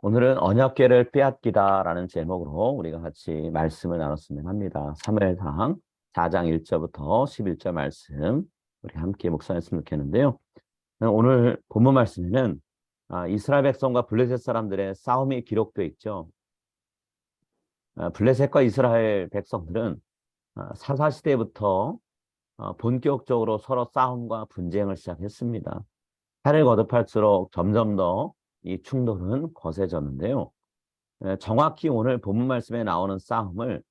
오늘은 언약궤를 빼앗기다라는 제목으로 우리가 같이 말씀을 나눴으면 합니다. 사무엘상 4장 1절부터 11절 말씀 우리 함께 묵상했으면 좋겠는데요. 오늘 본문 말씀에는 이스라엘 백성과 블레셋 사람들의 싸움이 기록되어 있죠. 블레셋과 이스라엘 백성들은 사사시대부터 본격적으로 서로 싸움과 분쟁을 시작했습니다. 해를 거듭할수록 점점 더 이 충돌은 거세졌는데요. 정확히 오늘 본문 말씀에 나오는 싸움을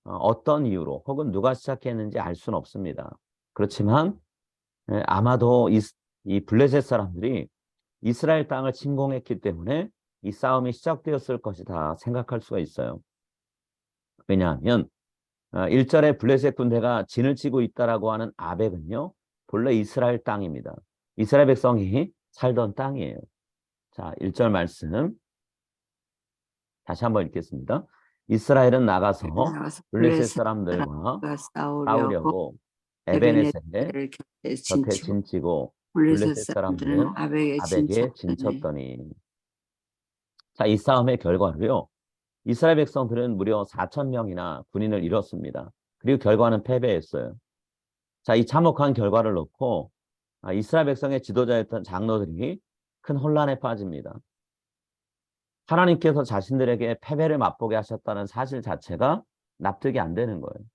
어떤 이유로 혹은 누가 시작했는지 알 수는 없습니다. 그렇지만 아마도 이 블레셋 사람들이 이스라엘 땅을 침공했기 때문에 이 싸움이 시작되었을 것이다 생각할 수가 있어요. 왜냐하면 1절에 블레셋 군대가 진을 치고 있다라고 하는 아벡은요, 본래 이스라엘 땅입니다. 이스라엘 백성이 살던 땅이에요. 자, 1절 말씀 다시 한번 읽겠습니다. 이스라엘은 나가서 나가서 블레셋 블레셋 사람들과 사람과 싸우려고 싸우려고 에베네셀의 에베네셀을 곁에 곁에 진치고 진치고 블레셋 블레셋 사람들은 사람들은 아벡에 아벡에 진쳤더니 진쳤더니. 자, 이 싸움의 결과로요, 이스라엘 백성들은 무려 4천 명이나 군인을 잃었습니다. 그리고 결과는 패배했어요. 자, 이 참혹한 결과를 놓고 이스라엘 백성의 지도자였던 장로들이 큰 혼란에 빠집니다. 하나님께서 자신들에게 패배를 맛보게 하셨다는 사실 자체가 납득이 안 되는 거예요.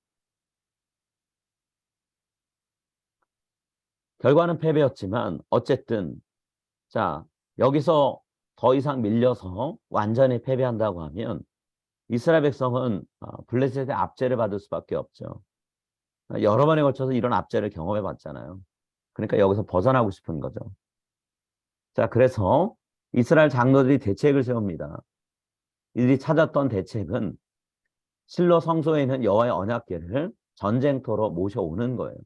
결과는 패배였지만 어쨌든 자, 여기서 더 이상 밀려서 완전히 패배한다고 하면 이스라엘 백성은 블레셋의 압제를 받을 수밖에 없죠. 여러 번에 걸쳐서 이런 압제를 경험해 봤잖아요. 그러니까 여기서 벗어나고 싶은 거죠. 자, 그래서 이스라엘 장로들이 대책을 세웁니다. 이들이 찾았던 대책은 실로 성소에 있는 여호와의 언약궤를 전쟁터로 모셔오는 거예요.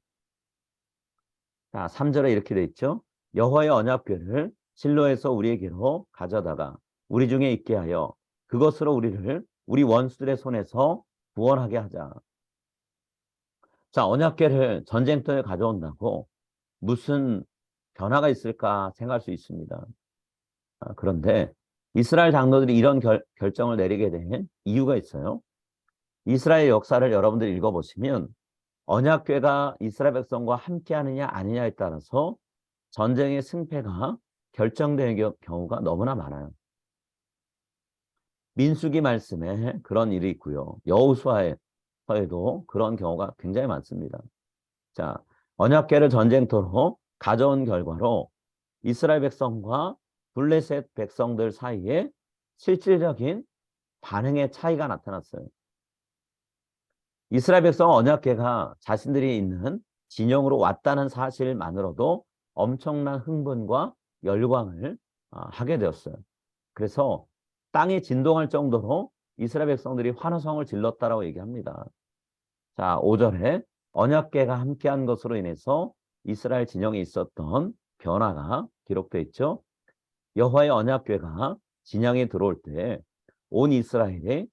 자, 3절에 이렇게 돼 있죠. 여호와의 언약궤를 실로에서 우리에게로 가져다가 우리 중에 있게 하여 그것으로 우리를 우리 원수들의 손에서 구원하게 하자. 자, 언약궤를 전쟁터에 가져온다고 무슨 변화가 있을까 생각할 수 있습니다. 그런데 이스라엘 장로들이 이런 결정을 내리게 된 이유가 있어요. 이스라엘 역사를 여러분들이 읽어보시면 언약궤가 이스라엘 백성과 함께하느냐 아니냐에 따라서 전쟁의 승패가 결정되는 경우가 너무나 많아요. 민수기 말씀에 그런 일이 있고요. 여호수아에도 그런 경우가 굉장히 많습니다. 자, 언약궤를 전쟁터로 가져온 결과로 이스라엘 백성과 블레셋 백성들 사이에 실질적인 반응의 차이가 나타났어요. 이스라엘 백성 언약궤가 자신들이 있는 진영으로 왔다는 사실만으로도 엄청난 흥분과 열광을 하게 되었어요. 그래서 땅이 진동할 정도로 이스라엘 백성들이 환호성을 질렀다라고 얘기합니다. 자, 5절에 언약궤가 함께한 것으로 인해서 이스라엘 진영에 있었던 변화가 기록되어 있죠. 여호와의 언약궤가 진영에 들어올 때 온 이스라엘이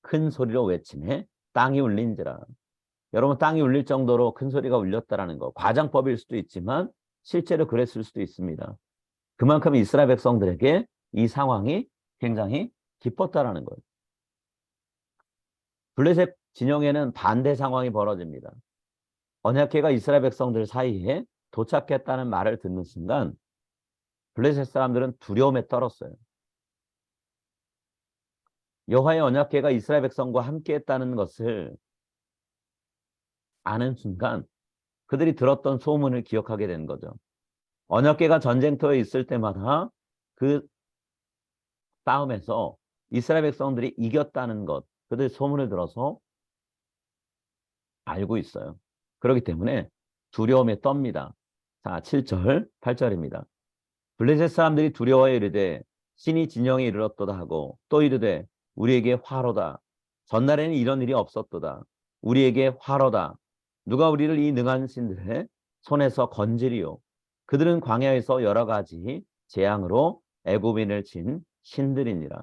큰 소리로 외치매 땅이 울린지라. 여러분, 땅이 울릴 정도로 큰 소리가 울렸다라는 거, 과장법일 수도 있지만 실제로 그랬을 수도 있습니다. 그만큼 이스라엘 백성들에게 이 상황이 굉장히 기뻤다라는 거예요. 블레셋 진영에는 반대 상황이 벌어집니다. 언약궤가 이스라엘 백성들 사이에 도착했다는 말을 듣는 순간 블레셋 사람들은 두려움에 떨었어요. 여호와의 언약궤가 이스라엘 백성과 함께했다는 것을 아는 순간 그들이 들었던 소문을 기억하게 되는 거죠. 언약궤가 전쟁터에 있을 때마다 그 싸움에서 이스라엘 백성들이 이겼다는 것, 그들 소문을 들어서 알고 있어요. 그렇기 때문에 두려움에 떱니다. 자, 7절, 8절입니다. 블레셋 사람들이 두려워해 이르되 신이 진영에 이르렀도다 하고 또 이르되 우리에게 화로다. 전날에는 이런 일이 없었도다. 우리에게 화로다. 누가 우리를 이 능한 신들의 손에서 건지리요. 그들은 광야에서 여러 가지 재앙으로 애굽인을 친 신들이니라.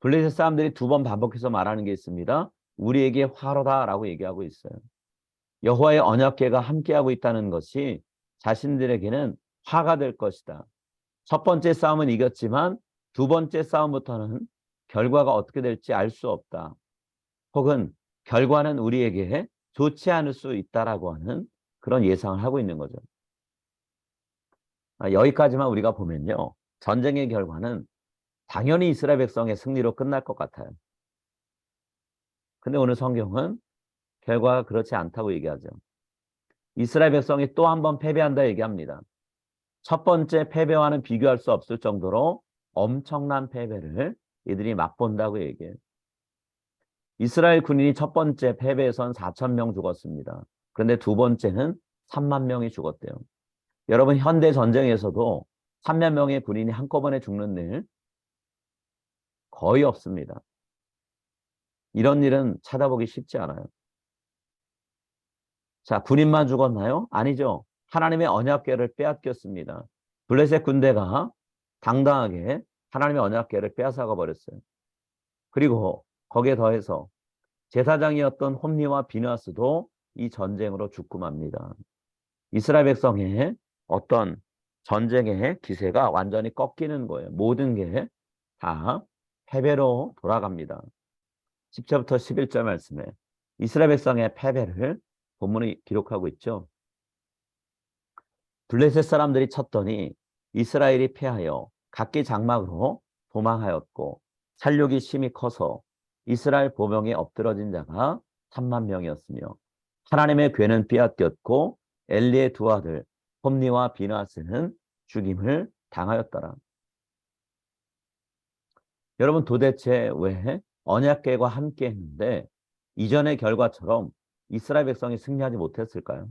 블레셋 사람들이 두 번 반복해서 말하는 게 있습니다. 우리에게 화로다라고 얘기하고 있어요. 여호와의 언약궤가 함께하고 있다는 것이 자신들에게는 화가 될 것이다. 첫 번째 싸움은 이겼지만 두 번째 싸움부터는 결과가 어떻게 될지 알 수 없다. 혹은 결과는 우리에게 좋지 않을 수 있다라고 하는 그런 예상을 하고 있는 거죠. 여기까지만 우리가 보면요. 전쟁의 결과는 당연히 이스라엘 백성의 승리로 끝날 것 같아요. 근데 오늘 성경은 결과가 그렇지 않다고 얘기하죠. 이스라엘 백성이 또 한 번 패배한다 얘기합니다. 첫 번째 패배와는 비교할 수 없을 정도로 엄청난 패배를 이들이 맛본다고 얘기해요. 이스라엘 군인이 첫 번째 패배에선 4천 명 죽었습니다. 그런데 두 번째는 3만 명이 죽었대요. 여러분 현대 전쟁에서도 3만 명의 군인이 한꺼번에 죽는 일 거의 없습니다. 이런 일은 찾아보기 쉽지 않아요. 자, 군인만 죽었나요? 아니죠. 하나님의 언약궤를 빼앗겼습니다. 블레셋 군대가 당당하게 하나님의 언약궤를 빼앗아가 버렸어요. 그리고 거기에 더해서 제사장이었던 홈리와 비느하스도 이 전쟁으로 죽고 맙니다. 이스라엘 백성의 어떤 전쟁의 기세가 완전히 꺾이는 거예요. 모든 게 다 패배로 돌아갑니다. 10절부터 11절 말씀에 이스라엘 백성의 패배를 본문이 기록하고 있죠. 블레셋 사람들이 쳤더니 이스라엘이 패하여 각기 장막으로 도망하였고 살육이 심히 커서 이스라엘 보병에 엎드러진 자가 3만 명이었으며 하나님의 궤는 빼앗겼고 엘리의 두 아들 홈리와 비느하스는 죽임을 당하였더라. 여러분 도대체 왜 언약궤와 함께 했는데 이전의 결과처럼 이스라엘 백성이 승리하지 못했을까요?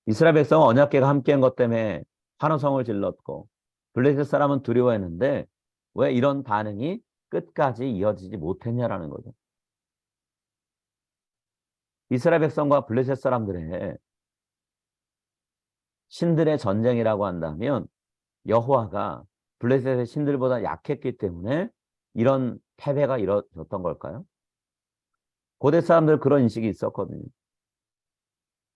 이스라엘 백성은 언약궤가 함께한 것 때문에 환호성을 질렀고 블레셋 사람은 두려워했는데 왜 이런 반응이 끝까지 이어지지 못했냐라는 거죠. 이스라엘 백성과 블레셋 사람들의 신들의 전쟁이라고 한다면 여호와가 블레셋의 신들보다 약했기 때문에 이런 패배가 이루어졌던 걸까요? 고대 사람들 그런 인식이 있었거든요.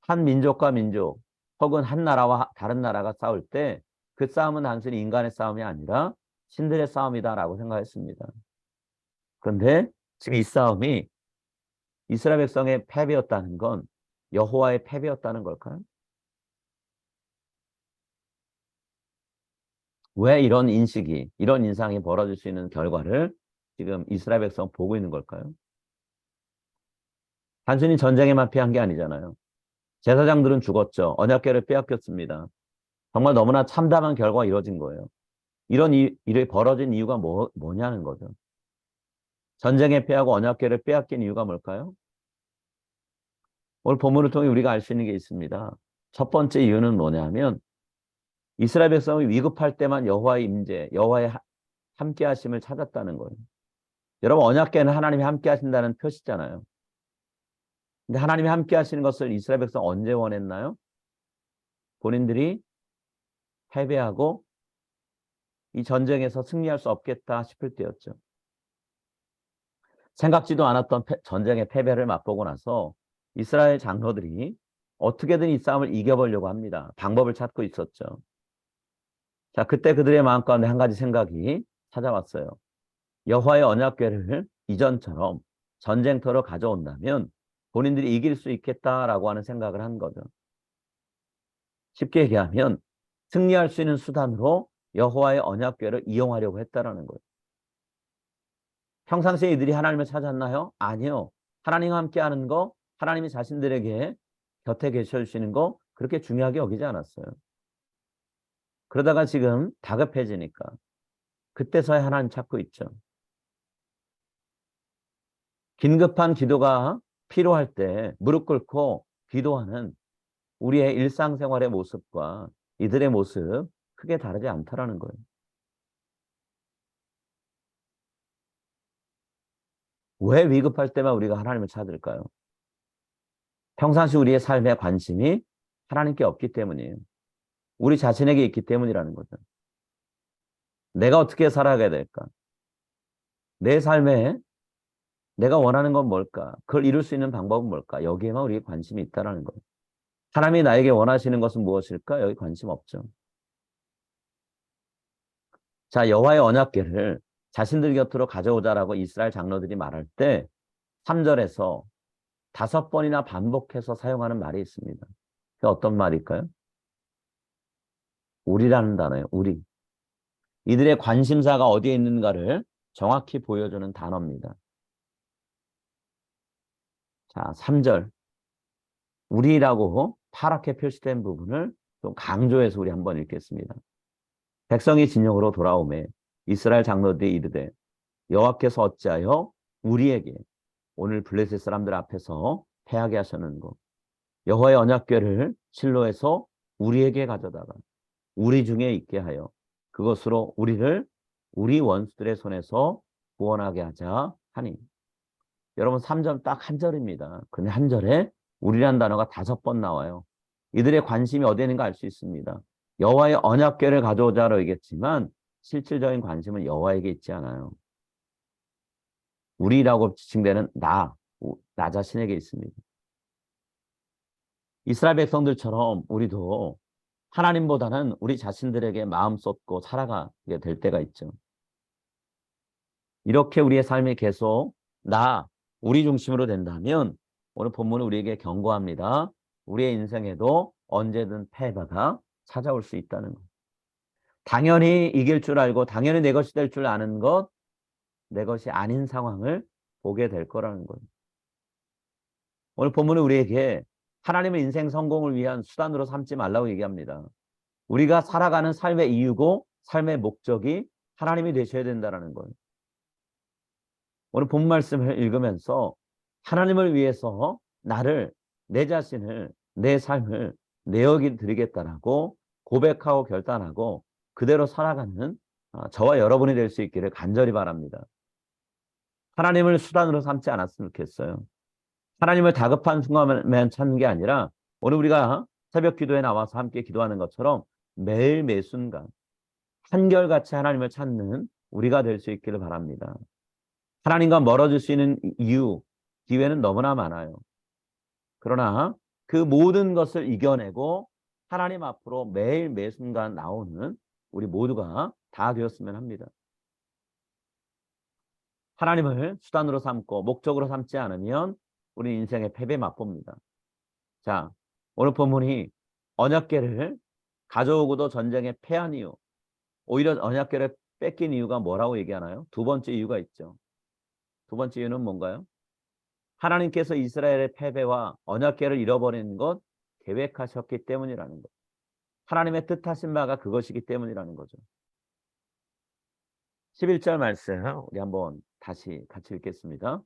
한 민족과 민족 혹은 한 나라와 다른 나라가 싸울 때 그 싸움은 단순히 인간의 싸움이 아니라 신들의 싸움이다라고 생각했습니다. 그런데 지금 이 싸움이 이스라엘 백성의 패배였다는 건 여호와의 패배였다는 걸까요? 왜 이런 인식이, 이런 인상이 벌어질 수 있는 결과를 지금 이스라엘 백성 보고 있는 걸까요? 단순히 전쟁에만 패한 게 아니잖아요. 제사장들은 죽었죠. 언약궤를 빼앗겼습니다. 정말 너무나 참담한 결과가 이루어진 거예요. 이런 일이 벌어진 이유가 뭐냐는 거죠. 전쟁에 패하고 언약궤를 빼앗긴 이유가 뭘까요? 오늘 본문을 통해 우리가 알 수 있는 게 있습니다. 첫 번째 이유는 뭐냐면 이스라엘 백성이 위급할 때만 여호와의 임재, 여호와의 함께 하심을 찾았다는 거예요. 여러분 언약궤는 하나님이 함께 하신다는 표시잖아요. 근데 하나님이 함께 하시는 것을 이스라엘 백성 언제 원했나요? 본인들이 패배하고 이 전쟁에서 승리할 수 없겠다 싶을 때였죠. 생각지도 않았던 전쟁의 패배를 맛보고 나서 이스라엘 장로들이 어떻게든 이 싸움을 이겨보려고 합니다. 방법을 찾고 있었죠. 자, 그때 그들의 마음 가운데 한 가지 생각이 찾아왔어요. 여호와의 언약궤를 이전처럼 전쟁터로 가져온다면 본인들이 이길 수 있겠다라고 하는 생각을 한 거죠. 쉽게 얘기하면 승리할 수 있는 수단으로 여호와의 언약궤를 이용하려고 했다라는 거예요. 평상시에 이들이 하나님을 찾았나요? 아니요. 하나님과 함께하는 거, 하나님이 자신들에게 곁에 계셔주시는 거 그렇게 중요하게 여기지 않았어요. 그러다가 지금 다급해지니까 그때서야 하나님 찾고 있죠. 긴급한 기도가 필요할 때 무릎 꿇고 기도하는 우리의 일상생활의 모습과 이들의 모습 크게 다르지 않다라는 거예요. 왜 위급할 때만 우리가 하나님을 찾을까요? 평상시 우리의 삶의 관심이 하나님께 없기 때문이에요. 우리 자신에게 있기 때문이라는 거죠. 내가 어떻게 살아가야 될까? 내 삶에 내가 원하는 건 뭘까? 그걸 이룰 수 있는 방법은 뭘까? 여기에만 우리의 관심이 있다라는 거예요. 하나님이 나에게 원하시는 것은 무엇일까? 여기 관심 없죠. 자, 여호와의 언약궤를 자신들 곁으로 가져오자라고 이스라엘 장로들이 말할 때 3절에서 5번이나 반복해서 사용하는 말이 있습니다. 그 어떤 말일까요? 우리라는 단어예요. 우리. 이들의 관심사가 어디에 있는가를 정확히 보여주는 단어입니다. 자, 3절. 우리라고 파랗게 표시된 부분을 좀 강조해서 우리 한번 읽겠습니다. 백성이 진영으로 돌아오매 이스라엘 장로들이 이르되 여호와께서 어찌하여 우리에게 오늘 블레셋 사람들 앞에서 패하게 하셨는고 여호와의 언약궤를 실로에서 우리에게 가져다가 우리 중에 있게 하여 그것으로 우리를 우리 원수들의 손에서 구원하게 하자 하니. 여러분 3절 딱 한 절입니다. 근데 한 절에 우리란 단어가 5번 나와요. 이들의 관심이 어디에 있는가 알 수 있습니다. 여호와의 언약궤를 가져오자로 얘기했지만 실질적인 관심은 여호와에게 있지 않아요. 우리라고 지칭되는 나 자신에게 있습니다. 이스라엘 백성들처럼 우리도 하나님보다는 우리 자신들에게 마음 쏟고 살아가게 될 때가 있죠. 이렇게 우리의 삶이 계속 우리 중심으로 된다면 오늘 본문은 우리에게 경고합니다. 우리의 인생에도 언제든 패배가 찾아올 수 있다는 것. 당연히 이길 줄 알고 당연히 내 것이 될 줄 아는 것, 내 것이 아닌 상황을 보게 될 거라는 거예요. 오늘 본문은 우리에게 하나님의 인생 성공을 위한 수단으로 삼지 말라고 얘기합니다. 우리가 살아가는 삶의 이유고 삶의 목적이 하나님이 되셔야 된다는 거예요. 오늘 본 말씀을 읽으면서 하나님을 위해서 내 자신을, 내 삶을 내어기 드리겠다라고 고백하고 결단하고 그대로 살아가는 저와 여러분이 될 수 있기를 간절히 바랍니다. 하나님을 수단으로 삼지 않았으면 좋겠어요. 하나님을 다급한 순간만 찾는 게 아니라 오늘 우리가 새벽 기도에 나와서 함께 기도하는 것처럼 매일 매 순간 한결같이 하나님을 찾는 우리가 될 수 있기를 바랍니다. 하나님과 멀어질 수 있는 이유, 기회는 너무나 많아요. 그러나 그 모든 것을 이겨내고 하나님 앞으로 매일 매 순간 나오는 우리 모두가 다 되었으면 합니다. 하나님을 수단으로 삼고 목적으로 삼지 않으면 우리 인생의 패배 맛봅니다. 자, 오늘 본문이 언약궤를 가져오고도 전쟁에 패한 이유, 오히려 언약궤를 뺏긴 이유가 뭐라고 얘기하나요? 2번째 이유가 있죠. 2번째 이유는 뭔가요? 하나님께서 이스라엘의 패배와 언약궤를 잃어버리는 것 계획하셨기 때문이라는 것. 하나님의 뜻하신 바가 그것이기 때문이라는 거죠. 11절 말씀 우리 한번 다시 같이 읽겠습니다.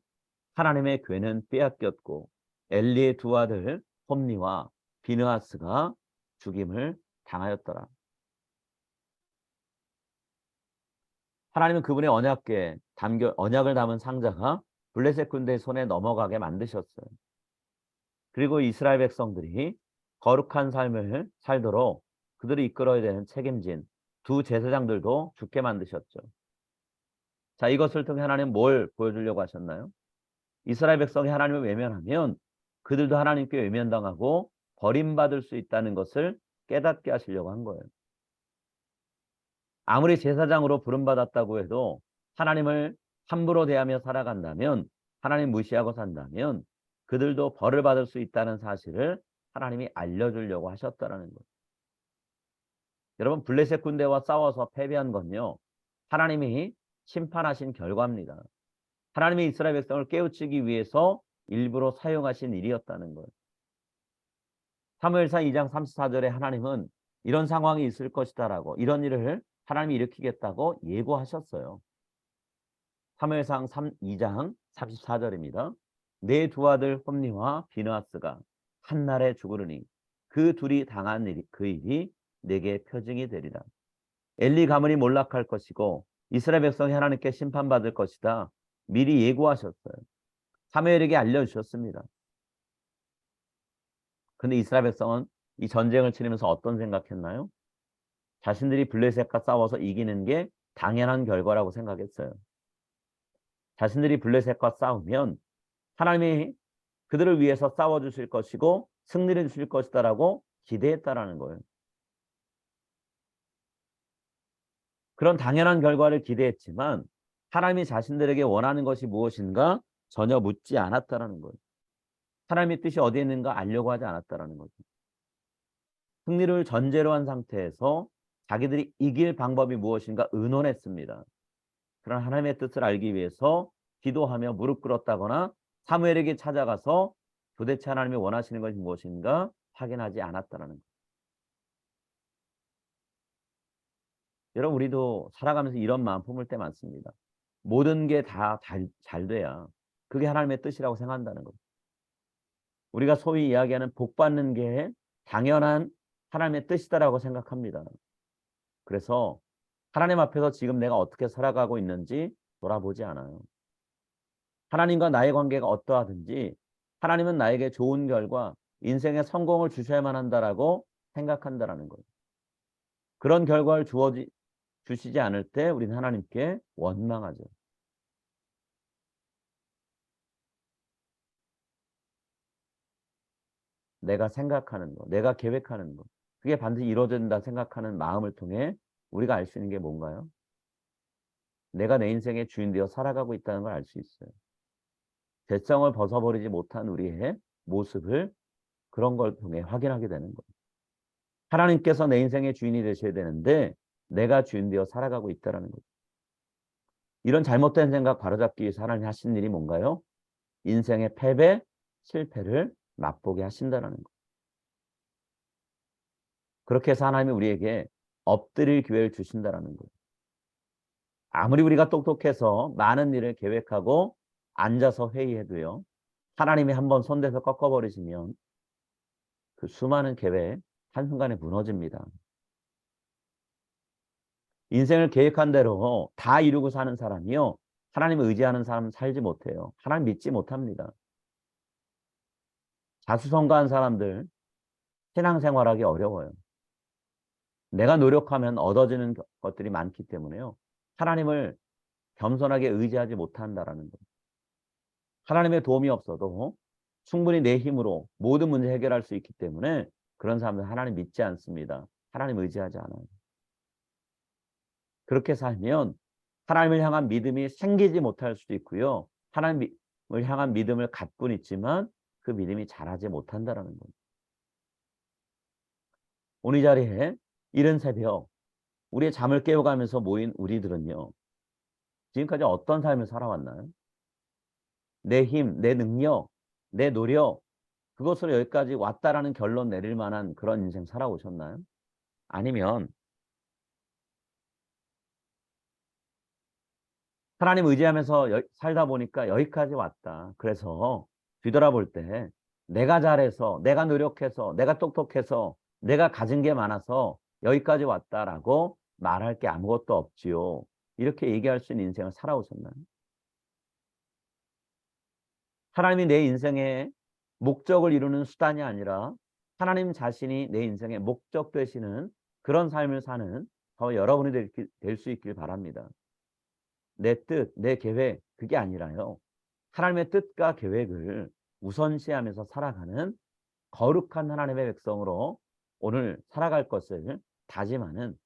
하나님의 궤는 빼앗겼고 엘리의 2 아들 홈니와 비느하스가 죽임을 당하였더라. 하나님은 그분의 언약을 담은 상자가 블레셋 군대의 손에 넘어가게 만드셨어요. 그리고 이스라엘 백성들이 거룩한 삶을 살도록 그들을 이끌어야 되는 책임진 2 제사장들도 죽게 만드셨죠. 자, 이것을 통해 하나님 뭘 보여주려고 하셨나요? 이스라엘 백성이 하나님을 외면하면 그들도 하나님께 외면당하고 버림받을 수 있다는 것을 깨닫게 하시려고 한 거예요. 아무리 제사장으로 부름받았다고 해도 하나님을 함부로 대하며 살아간다면, 하나님 무시하고 산다면 그들도 벌을 받을 수 있다는 사실을 하나님이 알려주려고 하셨다는 거예요. 여러분, 블레셋 군대와 싸워서 패배한 건요, 하나님이 심판하신 결과입니다. 하나님이 이스라엘 백성을 깨우치기 위해서 일부러 사용하신 일이었다는 거예요. 사무엘상 2장 34절에 하나님은 이런 상황이 있을 것이다라고, 이런 일을 하나님이 일으키겠다고 예고하셨어요. 사무엘상 2장 34절입니다. 내 2 아들 홈니와 비느하스가 한날에 죽으리니 그 둘이 당한 그 일이 내게 표징이 되리라. 엘리 가문이 몰락할 것이고 이스라엘 백성이 하나님께 심판받을 것이다. 미리 예고하셨어요. 사무엘에게 알려주셨습니다. 근데 이스라엘 백성은 이 전쟁을 치르면서 어떤 생각했나요? 자신들이 블레셋과 싸워서 이기는 게 당연한 결과라고 생각했어요. 자신들이 블레셋과 싸우면 하나님이 그들을 위해서 싸워주실 것이고 승리를 주실 것이다라고 기대했다라는 거예요. 그런 당연한 결과를 기대했지만 하나님이 자신들에게 원하는 것이 무엇인가 전혀 묻지 않았다라는 거예요. 하나님의 뜻이 어디에 있는가 알려고 하지 않았다라는 거죠. 승리를 전제로 한 상태에서 자기들이 이길 방법이 무엇인가 의논했습니다. 그런 하나님의 뜻을 알기 위해서 기도하며 무릎 꿇었다거나 사무엘에게 찾아가서 도대체 하나님이 원하시는 것이 무엇인가 확인하지 않았다라는 거예요. 여러분 우리도 살아가면서 이런 마음 품을 때 많습니다. 모든 게 다 잘 돼야 그게 하나님의 뜻이라고 생각한다는 거죠. 우리가 소위 이야기하는 복 받는 게 당연한 하나님의 뜻이다라고 생각합니다. 그래서 하나님 앞에서 지금 내가 어떻게 살아가고 있는지 돌아보지 않아요. 하나님과 나의 관계가 어떠하든지 하나님은 나에게 좋은 결과, 인생의 성공을 주셔야만 한다라고 생각한다라는 거예요. 그런 결과를 주시지 않을 때 우리는 하나님께 원망하죠. 내가 생각하는 거, 내가 계획하는 거, 그게 반드시 이루어진다 생각하는 마음을 통해 우리가 알 수 있는 게 뭔가요? 내가 내 인생의 주인 되어 살아가고 있다는 걸 알 수 있어요. 죄성을 벗어버리지 못한 우리의 모습을 그런 걸 통해 확인하게 되는 거예요. 하나님께서 내 인생의 주인이 되셔야 되는데 내가 주인 되어 살아가고 있다는 거죠. 이런 잘못된 생각 바로잡기 위해서 하나님이 하신 일이 뭔가요? 인생의 패배, 실패를 맛보게 하신다는 거예요. 그렇게 해서 하나님이 우리에게 엎드릴 기회를 주신다는 거예요. 아무리 우리가 똑똑해서 많은 일을 계획하고 앉아서 회의해도요. 하나님이 한번 손대서 꺾어버리시면 그 수많은 계획 한순간에 무너집니다. 인생을 계획한 대로 다 이루고 사는 사람이요. 하나님을 의지하는 사람은 살지 못해요. 하나님 믿지 못합니다. 자수성가한 사람들 신앙생활하기 어려워요. 내가 노력하면 얻어지는 것들이 많기 때문에요. 하나님을 겸손하게 의지하지 못한다라는 거예요. 하나님의 도움이 없어도 충분히 내 힘으로 모든 문제 해결할 수 있기 때문에 그런 사람들은 하나님 믿지 않습니다. 하나님 의지하지 않아요. 그렇게 살면 하나님을 향한 믿음이 생기지 못할 수도 있고요. 하나님을 향한 믿음을 갖고는 있지만 그 믿음이 자라지 못한다는 거예요. 오늘 이 자리에 이른 새벽 우리의 잠을 깨워가면서 모인 우리들은요. 지금까지 어떤 삶을 살아왔나요? 내 힘, 내 능력, 내 노력 그것으로 여기까지 왔다라는 결론 내릴 만한 그런 인생 살아오셨나요? 아니면 하나님 의지하면서 살다 보니까 여기까지 왔다. 그래서 뒤돌아볼 때 내가 잘해서, 내가 노력해서, 내가 똑똑해서, 내가 가진 게 많아서 여기까지 왔다라고 말할 게 아무것도 없지요. 이렇게 얘기할 수 있는 인생을 살아오셨나요? 하나님이 내 인생의 목적을 이루는 수단이 아니라 하나님 자신이 내 인생의 목적 되시는 그런 삶을 사는 저 여러분이 될 수 있길 바랍니다. 내 뜻, 내 계획 그게 아니라요. 하나님의 뜻과 계획을 우선시하면서 살아가는 거룩한 하나님의 백성으로 오늘 살아갈 것을 다짐하는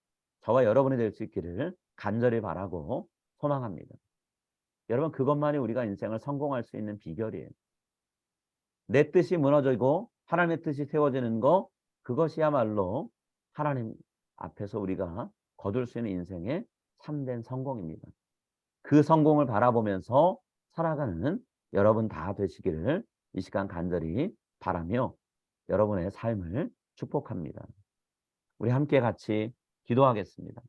저와 여러분이 될 수 있기를 간절히 바라고 소망합니다. 여러분 그것만이 우리가 인생을 성공할 수 있는 비결이에요. 내 뜻이 무너지고 하나님의 뜻이 세워지는 거 그것이야말로 하나님 앞에서 우리가 거둘 수 있는 인생의 참된 성공입니다. 그 성공을 바라보면서 살아가는 여러분 다 되시기를 이 시간 간절히 바라며 여러분의 삶을 축복합니다. 우리 함께 같이 기도하겠습니다.